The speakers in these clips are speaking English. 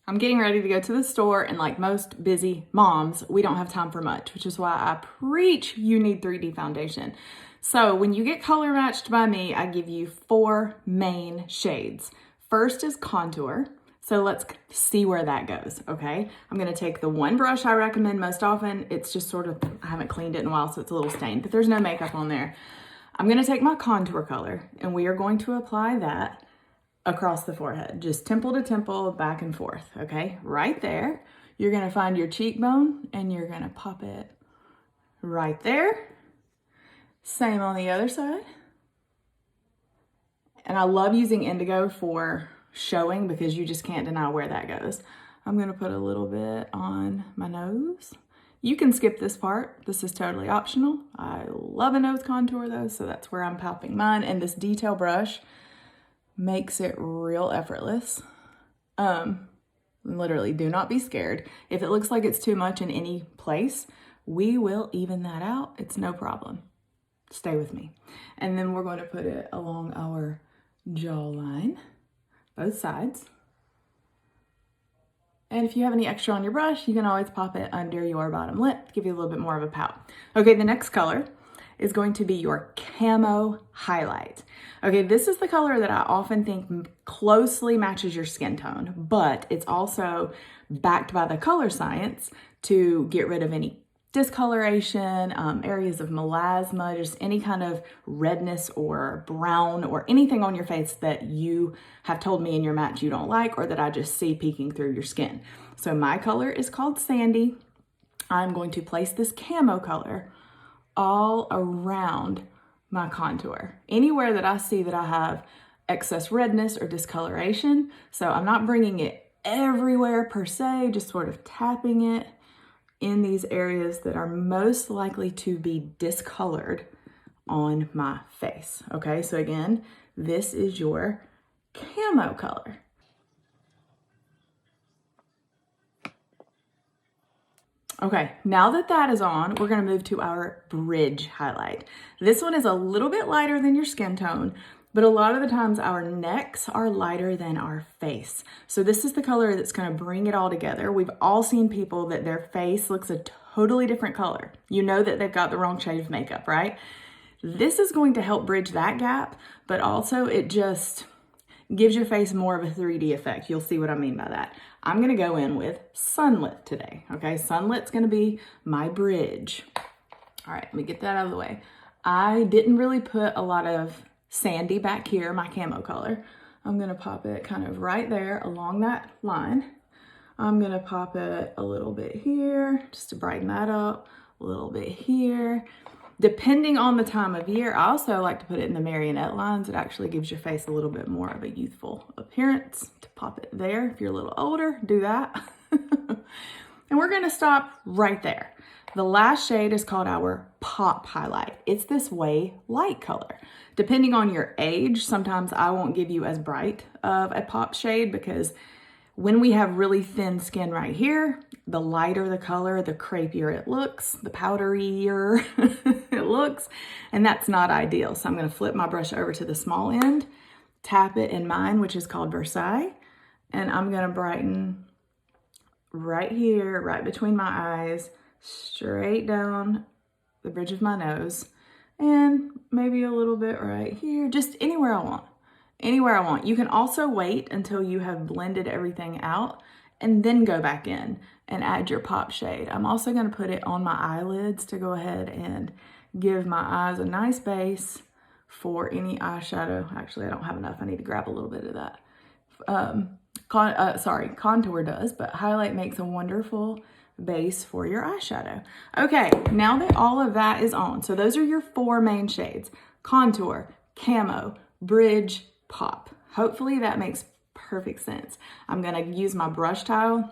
I'm getting ready to go to the store, and like most busy moms, we don't have time for much, which is why I preach you need 3D foundation. So when you get color matched by me, I give you 4 main shades. First is contour. So let's see where that goes, okay? I'm gonna take the one brush I recommend most often. It's just sort of, I haven't cleaned it in a while, so it's a little stained, but there's no makeup on there. I'm gonna take my contour color, and we are going to apply that across the forehead, just temple to temple, back and forth, okay? Right there. You're gonna find your cheekbone and you're gonna pop it right there. Same on the other side. And I love using indigo for showing because you just can't deny where that goes. I'm gonna put a little bit on my nose. You can skip this part. This is totally optional. I love a nose contour though, so that's where I'm popping mine. And this detail brush makes it real effortless. Literally, do not be scared. If it looks like it's too much in any place, we will even that out. It's no problem. Stay with me. And then we're going to put it along our jawline, both sides. And if you have any extra on your brush, you can always pop it under your bottom lip to give you a little bit more of a pout. Okay, the next color is going to be your camo highlight. Okay, this is the color that I often think closely matches your skin tone, but it's also backed by the color science to get rid of any discoloration, areas of melasma, just any kind of redness or brown or anything on your face that you have told me in your match you don't like or that I just see peeking through your skin. So my color is called Sandy. I'm going to place this camo color all around my contour, anywhere that I see that I have excess redness or discoloration. So I'm not bringing it everywhere per se, just sort of tapping it in these areas that are most likely to be discolored on my face. Okay, so again, this is your camo color. Okay, now that that is on, we're gonna move to our bridge highlight. This one is a little bit lighter than your skin tone, but a lot of the times our necks are lighter than our face. So this is the color that's gonna bring it all together. We've all seen people that their face looks a totally different color. You know that they've got the wrong shade of makeup, right? This is going to help bridge that gap, but also it just gives your face more of a 3D effect. You'll see what I mean by that. I'm gonna go in with Sunlit today, okay? Sunlit's gonna be my bridge. All right, let me get that out of the way. I didn't really put a lot of Sandy back here, my camo color. I'm gonna pop it kind of right there along that line. I'm gonna pop it a little bit here, just to brighten that up, a little bit here. Depending on the time of year, I also like to put it in the marionette lines. It actually gives your face a little bit more of a youthful appearance. To pop it there, if you're a little older, do that. And we're gonna stop right there. The last shade is called our pop highlight. It's this way light color. Depending on your age, sometimes I won't give you as bright of a pop shade because when we have really thin skin right here, the lighter the color, the crepier it looks, the powderier it looks, and that's not ideal. So I'm gonna flip my brush over to the small end, tap it in mine, which is called Versailles, and I'm gonna brighten right here, right between my eyes, straight down the bridge of my nose, and maybe a little bit right here, just anywhere I want. Anywhere I want. You can also wait until you have blended everything out and then go back in and add your pop shade. I'm also going to put it on my eyelids to go ahead and give my eyes a nice base for any eyeshadow. Actually, I don't have enough. I need to grab a little bit of that. Contour does, but highlight makes a wonderful base for your eyeshadow. Okay, now that all of that is on, so those are your 4 main shades: contour, camo, bridge, pop. Hopefully that makes perfect sense. I'm gonna use my brush towel,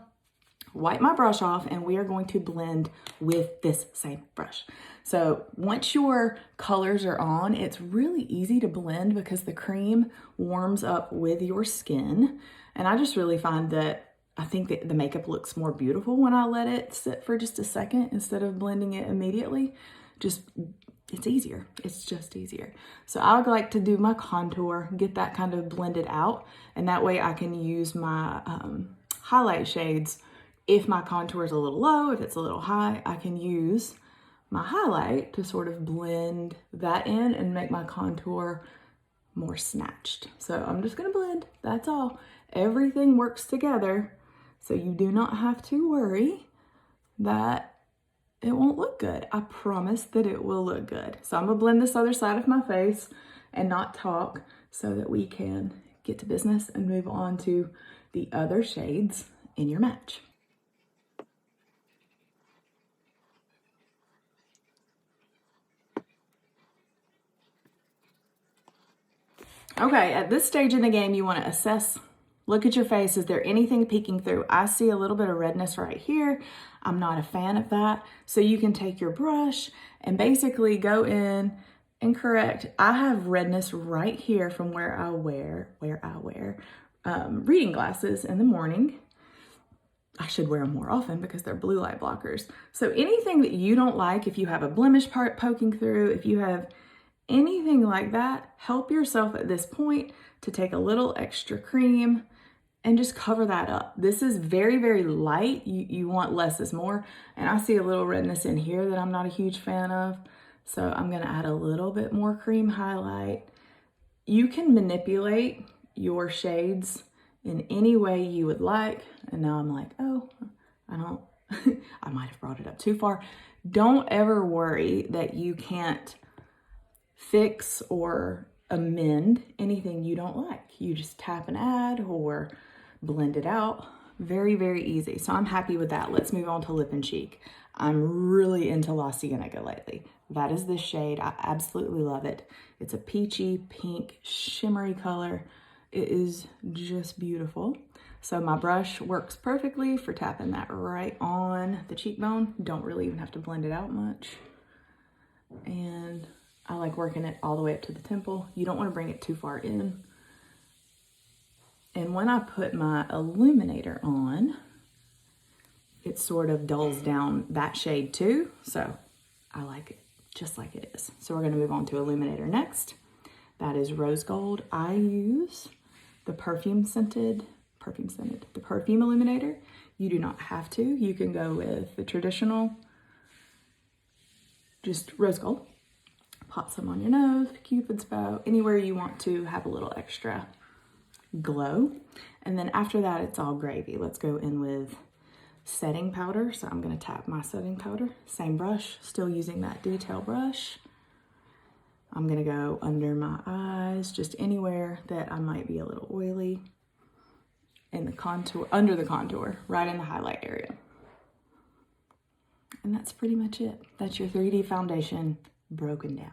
wipe my brush off, and we are going to blend with this same brush. So once your colors are on, it's really easy to blend because the cream warms up with your skin. And I just really find that I think that the makeup looks more beautiful when I let it sit for just a second instead of blending it immediately. It's easier. It's just easier. So I would like to do my contour, get that kind of blended out, and that way I can use my highlight shades, if my contour is a little low, if it's a little high, I can use my highlight to sort of blend that in and make my contour more snatched. So I'm just gonna blend, that's all. Everything works together, so you do not have to worry that it won't look good. I promise that it will look good. So I'm gonna blend this other side of my face and not talk so that we can get to business and move on to the other shades in your match. Okay, at this stage in the game, you want to assess, look at your face. Is there anything peeking through? I see a little bit of redness right here. I'm not a fan of that. So you can take your brush and basically go in and correct. I have redness right here from where I wear reading glasses in the morning. I should wear them more often because they're blue light blockers. So anything that you don't like, if you have a blemish part poking through, if you have anything like that, help yourself at this point to take a little extra cream and just cover that up. This is very, very light. You want less is more. And I see a little redness in here that I'm not a huge fan of. So I'm gonna add a little bit more cream highlight. You can manipulate your shades in any way you would like. And now I'm like, oh, I might have brought it up too far. Don't ever worry that you can't fix or amend anything you don't like. You just tap and add or blend it out. Very, very easy. So I'm happy with that. Let's move on to lip and cheek. I'm really into La Cienega lately. That is this shade. I absolutely love it. It's a peachy pink shimmery color. It is just beautiful. So my brush works perfectly for tapping that right on the cheekbone. Don't really even have to blend it out much. And I like working it all the way up to the temple. You don't want to bring it too far in. And when I put my illuminator on, it sort of dulls down that shade too. So I like it just like it is. So we're going to move on to illuminator next. That is rose gold. I use the perfume illuminator. You do not have to. You can go with the traditional, just rose gold. Pop some on your nose, Cupid's bow, anywhere you want to have a little extra glow. And then after that, it's all gravy. Let's go in with setting powder. So I'm gonna tap my setting powder. Same brush, still using that detail brush. I'm gonna go under my eyes, just anywhere that I might be a little oily. In the contour, under the contour, right in the highlight area. And that's pretty much it. That's your 3D foundation broken down.